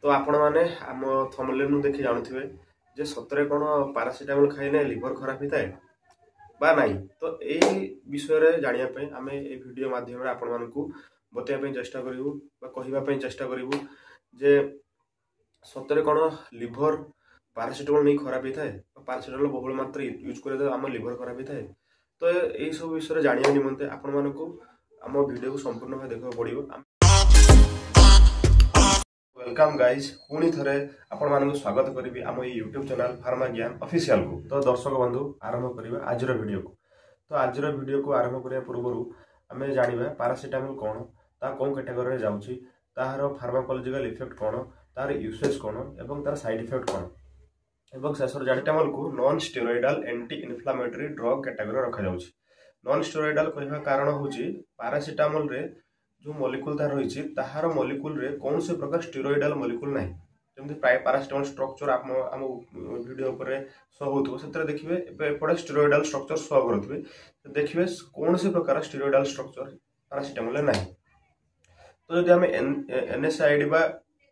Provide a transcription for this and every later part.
तो आपण मैंने आम थंबनेल देखि जानुथिबे जे सतरे कोन पैरासिटामोल खाइले लिवर खराब होता है बा नहीं। तो यही विषय रे जानिया पे आमे ए वीडियो माध्यम रे आपण मानकू बतैया पे चेष्टा करिवु बा कहिबा पे चेष्टा करिवु जे सतरे कोन लिवर पैरासिटामोल नहीं खराब होता है। पैरासिटामोल बहुल मात्रा यूज करे आम लिवर खराब होता है। तो यही सब विषय जानिया निमंते आपण मानकू आम वीडियो को संपूर्ण भाव देखा पड़ो। वेलकम गाइज पुणी थे आपण मानक स्वागत करी आम यूट्यूब चैनल फार्मा ज्ञान ऑफिशियल को। तो दर्शक बंधु आरंभ करवा आज वीडियो को। तो आज वीडियो को आरंभ करने पूर्व आम जाना पैरासिटामोल कौन ता कौन कैटेगरी जाऊँगी तार फार्माकोलॉजिकल इफेक्ट कौन तार यूसेज कौन एवं तार साइड इफेक्ट कौन एवं शेष पैरासिटामोल को non steroidal anti inflammatory drug category रखा जाउछि। नॉन स्टेरॉयडल कहवा कारण होछि पैरासिटामोल रे जो मॉलिक्यूल तार रही ताहार मॉलिक्यूल रे कौन से प्रकार स्टेरॉयडल मॉलिक्यूल नहीं। जमती प्राय पैरासिटामोल स्ट्रक्चर आम वीडियो ऊपर शो होतो से देखिए एपटे स्टेरॉयडल स्ट्रक्चर शो करुवे देखिए कौन से प्रकार स्टेरॉयडल स्ट्रक्चर पैरासिटामोल ना। तो जब आम एनएसआईडी बा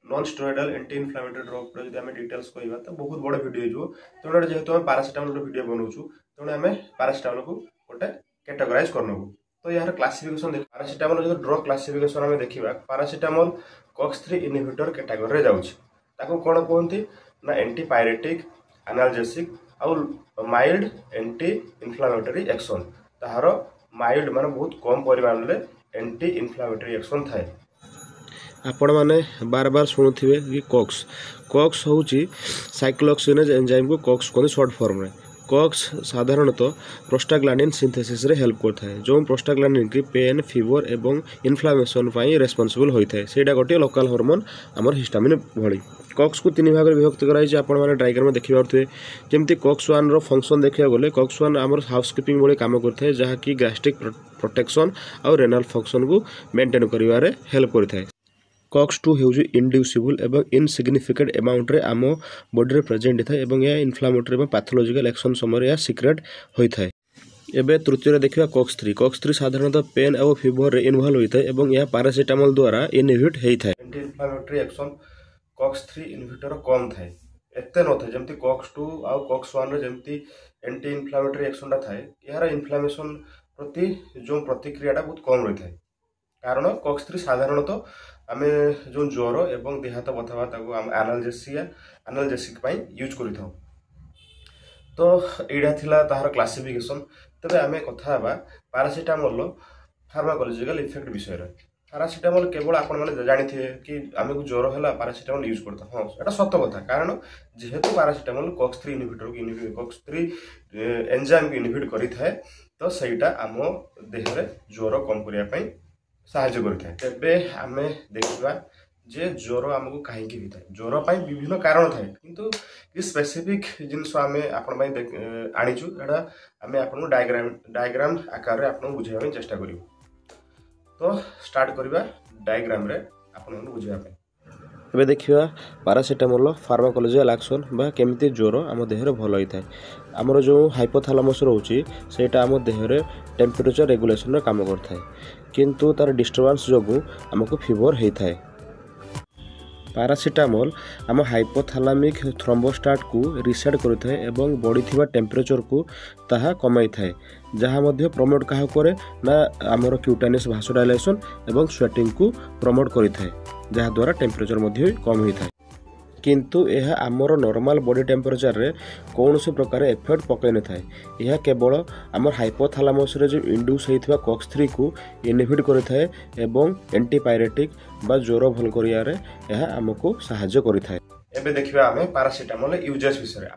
non steroidal anti inflammatory drug पर जब डिटेल्स कहवा तो बहुत बड़ वीडियो हो। तेणु जेहेतु आम पैरासिटामोल वीडियो बनाऊँ तेणु आम पैरासिटामोल को गोटे कैटेगराइज करनबू। तो यार क्लासिफिकेशन देख पैरासिटामोल जो ड्रग क्लासिफिकेशन आम देखा पैरासिटामोल कॉक्स 3 इनहिबिटर कैटेगरी जाउछि। ताको कोन कहंती ना एंटीपायरेटिक एनाल्जेसिक आउ माइल्ड एंटी इन्फ्लेमेटरी एक्शन। ताहार माइल्ड माने बहुत कम परिमाण रे एंटी इन्फ्लेमेटरी एक्शन थाए। आपण माने बार बार शुणुथिबे कि कॉक्स होउछि साइक्लोऑक्सीनेज एंजाइम को कॉक्स कोन शॉर्ट फॉर्म रे। कॉक्स साधारणतः प्रोस्टाग्लैंडिन सिंथेसिस रे हेल्प करता है जो प्रोस्टाग्लैंडिन की पेन फीवर एवं इन्फ्लामेशन पाई रेस्पॉन्सिबल होता है। सेटा गोटे लोकल हार्मोन आमर हिस्टामिन भली। कॉक्स को तीन भाग में विभक्त कराई आपण मैंने डायग्राम में देखि पारथुए। जेमती कॉक्स 1 रो फंक्शन देखिया गले कॉक्स 1 आमर हाउसकीपिंग भली काम करता है जहाँ की गैस्ट्रिक प्रोटेक्शन और रेनल फंक्शन को मेंटेन करिवारे हेल्प करता है। कॉक्स 2 होउछि इंड्यूसिबल एवं इनसिग्निफिकेंट अमाउंट रे आम बॉडी रे प्रेजेंट थाए एवं यह इन्फ्लेमेटरी एवं पैथोलॉजिकल एक्शन समय यह सीक्रेट होता है। एबे तृतीय देखिए कॉक्स 3 साधारणतः पेन और फीवर रे इन्वॉल्व होता है एवं यह पैरासिटामोल द्वारा इनहिबिट होता है। Anti inflammatory action COX 3 inhibitor कम थाए एते न थाए जेमती कॉक्स 2 और कॉक्स 1 रे जेमती एंटी इन्फ्लेमेटरी एक्शन थाए यार इन्फ्लेमेशन प्रति जो प्रतिक्रियाटा बहुत कम रही है। कारण कॉक्स 3 साधारणतः आम जो ज्वर एवं देह हाथ बथा ताको आम एनाल्जेसिक यूज करि थाउ। तो एडा थिला ताहार क्लासिफिकेशन। तबे आमे कथा बा पैरासिटामोल फार्माकोलॉजिकल इफेक्ट विषय रे। पैरासिटामोल केवल आपण माने जानिथे कि आमे ज्वर हैला पैरासिटामोल यूज करता। हां एटा सत्य कथा कारण जेहेतु पैरासिटामोल कॉक्स 3 इनहिबिटर को इनहिबिट कॉक्स 3 एंजाइम को इनहिबिट करि थाए तो सेटा आम देह रे ज्वर कम करिया पई साहाय्य करिଥାଏ। तेबे आमे देखिबा जे ज्वर आमको कहीं होता है। ज्वर पाई विभिन्न कारण थाए किंतु स्पेसिफिक जिनस आमे आपण पई आनिचु एडा आमे आपण डायग्राम आकार रे आपण बुझाइबा चेष्टा करिवु। तो स्टार्ट करिबा डायग्राम रे आपण बुझाइबा पई। एबे देखिबा पैरासिटामोल फार्माकोलॉजिकल एक्शन बा केमिति ज्वर आम देह रे भल होता है। आमर जो हाइपोथैलेमस रोची सेटा आम देह रे टेम्परेचर रेगुलेशन रे काम करता है किंतु तार डिस्टर्बेंस जोगु आमको फीवर होता है। पैरासिटामोल आम हाइपोथैलेमिक थ्रोम्बोस्टाट को रिसेट करता है एवं बढ़ी टेम्परेचर को ताहा कमाई थाए जहाँ मध्य प्रमोट क्या करे ना आमर क्यूटेनियस भासोडाइलेशन एवं स्वेटिंग को प्रमोट करिथाए जहाँ द्वारा टेम्परेचर मध्य कम होता है। किंतु यह आमर नॉर्मल बॉडी टेम्परेचर रे कौन से प्रकार इफेक्ट पकई न थाए। यह केवल आमर हाइपोथैलेमस रे जो इंड्यूस होइथिबा कॉक्स 3 को इनहिबिट करिथाए एवं एंटीपायरेटिक बा ज्वर भल करिया रे यह हमको सहायता करिथाए। एबे देखिबा हमें पैरासिटामोल यूजेस विषय।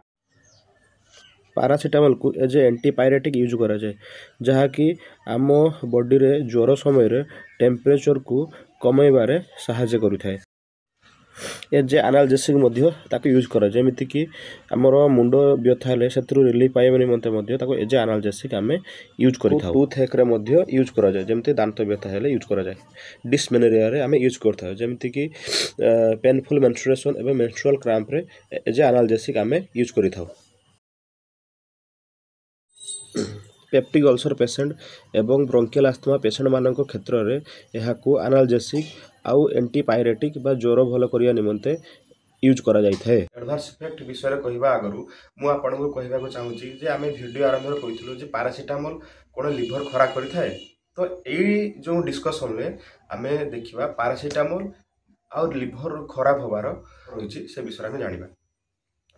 पैरासिटामोल को एज एंटीपायरेटिक यूज करा जाए जहाँ कि आम बॉडी रे ज्वर समय रे टेम्परेचर को कमाइबारे सहायता करिथाए। एज एनाल्जेसिक मध्य ताको यूज करा जेमिति कि हमर मुंड व्यथा हेले सेत्रु रिलीफ पाइबा निमंते मध्य ताको एज एनाल्जेसिक आमे यूज करिथाउ। टूथ हेक रे मध्य यूज करा जाए जेमिति दांत व्यथा हेले यूज करा जाए। डिस्मेनोरिया रे आमे यूज करथाउ जेमिति कि पेनफुल मेंस्ट्रुएशन एवं मेंस्ट्रुअल क्रैम्प रे एज एनाल्जेसिक आमे यूज करिथाउ। पेप्टिक अल्सर पेशेंट एवं ब्रोंकियल आस्थमा पेशेंट मानक क्षेत्र में यह एनाल्जेसिक आउ एंटीपायरेटिक बा ज्वर भल करने निमंते यूज करा जाए। एडवर्स इफेक्ट विषय कहवा आगु मु आपको कहवाक चाहूँगी जे आम भिडियो आरंभ कहूँ जे पारासीटामोल कौन लिभर खराब करें। तो यही जो डिस्कसन में आम देखा पारासीटामोल आउ लिभर खराब होबार रही से विषय में जाना।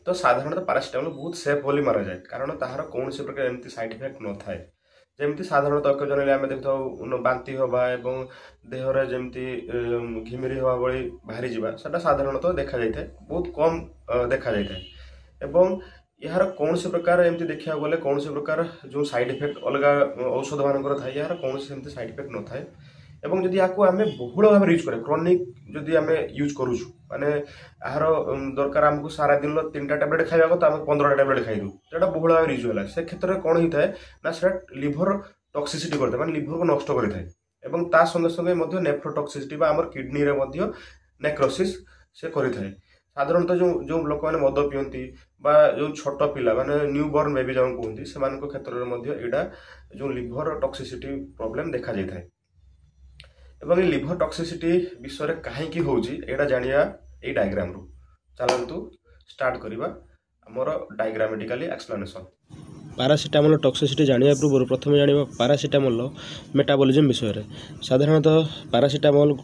तो साधारणतः पारासीटामोल बहुत सेफ बोली मारा जाए कारण ताहार कौन से प्रकार एमती साइड इफेक्ट न थाए। जमती साधारणतः अकेजनली आम देखा बांति हवा एवं देहरे जमती घिमिरी हवा भली बाहरी जावा सेटा साधारणतः देखा जाए बहुत कम देखा जाए। एवं यार कौन से प्रकार एमती देखा गले कौन से प्रकार जो साइड इफेक्ट अलग औषध मानकर थाए यार कौन से एमती साइड इफेक्ट न थाए। एवं जदि या आम बहुल भाव यूज करें क्रोनिक जदि आम यूज करूँ माने यार दरकार आमको सारा दिन 3टा टैबलेट खाइबा को आम 15टा टैबलेट खाइदू जोटा बहुल भाव यूज है से क्षेत्र में कौन होता है ना से लिभर टॉक्सिसिटी करता है लिभर को नष्ट करता है। एवं ता संगे संगे नेफ्रोटॉक्सिसिटी बा आमर किडनी रे मध्य नेक्रोसिस से करें। साधारणतः जो जो लोक मैंने मद पियंती बा जो छोट पिला माने न्यू बॉर्न बेबी जो कहते से क्षेत्र में एटा जो लिभर टॉक्सिसिटी प्रॉब्लम देखा जाए। एवं ये लिभर टॉक्सिसिटी विषय में कहीं होगा जानिया ये डायग्राम रु चलतु स्टार्ट करवा आमर डायग्रामेटिकली एक्सप्लेनेशन। पारासीटामोल टॉक्सिसिटी जानिया पूर्व प्रथम जानिबा पारासीटामोल मेटाबॉलिज्म विषय में। साधारणतः पारासीटामोल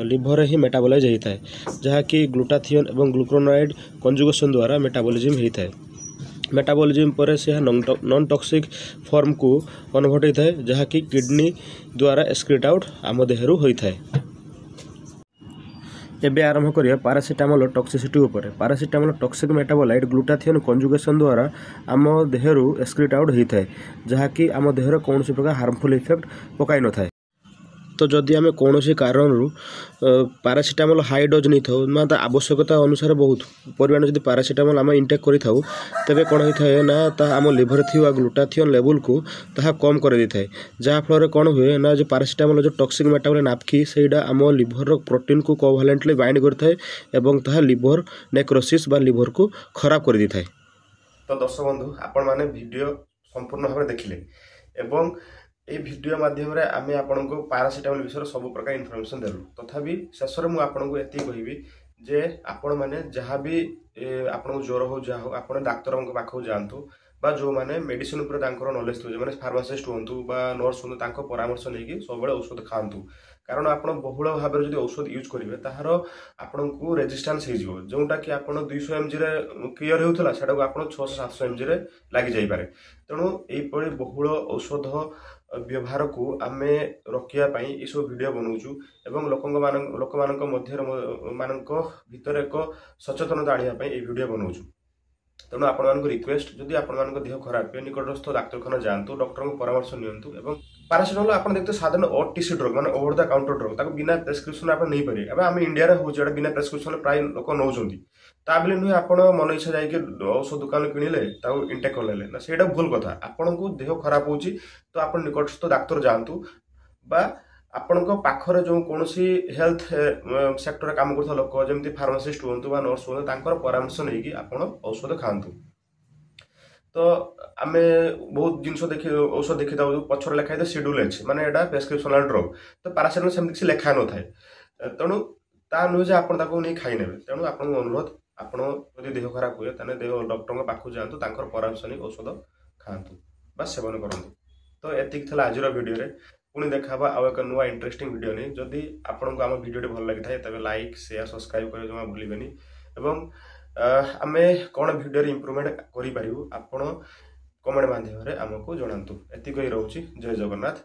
लिभर ही मेटाबोलाइज होता है जहाँकि ग्लूटाथियन एवं ग्लूकोनाइड कंजुगेशन द्वारा मेटाबॉलिज्म होता है। मेटाबॉलिज्म पर से नॉन टॉक्सिक फॉर्म को कन्वर्ट होता है जहाँकि किडनी द्वारा एक्सक्रीट आउट आम देहरु होता है। एबे आरंभ करिया पारासीटामोल टॉक्सिसिटी ऊपर। Paracetamol toxic metabolite glutathione conjugation द्वारा आम देहरु एक्सक्रीट आउट होता है जहाँकि आम देहर कौन से प्रकार हार्मफुल इफेक्ट पकाई न थाए। तो जदि आम कौन से कारण पारासीटामोल हाई डोज नहीं था मतलब आवश्यकता अनुसार बहुत परिमाण जब पारासीटामोल आम इंटेक करें तेरे कौन होता है ना आम लिभर थी ग्लूटाथियन लेवल को ताहा कम कर दे थाए जहाँफल कौन हुए ना जो पारासीटामोल जो टॉक्सिक मेटाबोलाइट नापकी सेटा आम लिभर प्रोटीन को कोवैलेंटली बाइंड करता है लिभर नेक्रोसिस बा लिभर को खराब कर दी थाए। तो दर्शक बंधु आपण माने वीडियो संपूर्ण भाव देखिले एवं ये वीडियो माध्यम आम आपण को पारासीटामोल विषय सब प्रकार इनफॉरमेशन देलु। तथापि शेष में आपको ये कहबी जे आपण मैंने जहाँ भी आपको ज्वर हो जहाँ हो आप डाक्तर पाखक जातु बा जो मैंने मेडिसिन उपर नॉलेज थी मैंने फार्मासिस्ट हूँ बा नर्स हूँ परामर्श नहीं सब औषध खातु कारण आप बहुल भाव में जो औषध यूज करेंगे तार आपन को रेजिस्टेंस हो जोटा कि आप 200 mg क्लियर होता है सेटा आप 600-700 mg लग जापे। तेणु यही बहुल औषध व्यवहार को आम रखापी ये सब वीडियो बनाऊँ एवं लोक भितर एक सचेतनता आने ये वीडियो बनाऊँ। तेणु आपण रिक्वेस्ट जदि आपण देह खराब है निकटस्थ डाक्तखाना जातु डॉक्टर को परामर्श नियंतु। एवं पारासीटामोल आप देखते साधारण ओटीसी ड्रग माने ओवर द काउंटर ड्रग ताको बिना प्रेस्क्रिप्शन आप नहीं पारे। अब आम इंडिया रे होचे बिना प्रेस्क्रिप्शन प्राय लोक नौचंती ता बेले नुहे आपण मन इच्छा जाइए औषध दुकान किणिले ताको इंटेक करले ना सेटा भूल कथा। आपण को देह खराब होची तो आपण निकटस्थ डाक्तर जातु बा आपण पाखरे जो कौन हेल्थ सेक्टर काम करता लोक जमी फार्मासिस्ट हूँ बा नर्स हूँ परामर्श नहीं आप औषध खातु। तो आम बहुत जिन देखी औषध देखी था पछर लिखाई था शेड्यूल एच माने एटा प्रेस्क्रिप्शनल ड्रग। तो पारासीटामोल सेमती किसी लेखा न थाए तेणु ता नुहे जे आपन ताको नहीं खाई नेबे। तेणु आपन अनुरोध आपन यदि देह खराब हुए ताने देह डॉक्टर के पाखु जातु तांकर परामर्श नहीं औषध खातु बा सेवन करंतु। तो एतिक थला आजिर वीडियो रे पुणी देखा आउ एक नुआ इंटरेस्टिंग वीडियो नहीं। जदि आपको आम वीडियो भल लगी था तेज लाइक शेयर सब्सक्राइब कर जमा भूलें। एवं आम कौन वीडियो इम्प्रूवमेंट करें आपण कमेंट माध्यम आमको जनातु। एतिक रोचे। जय जगन्नाथ।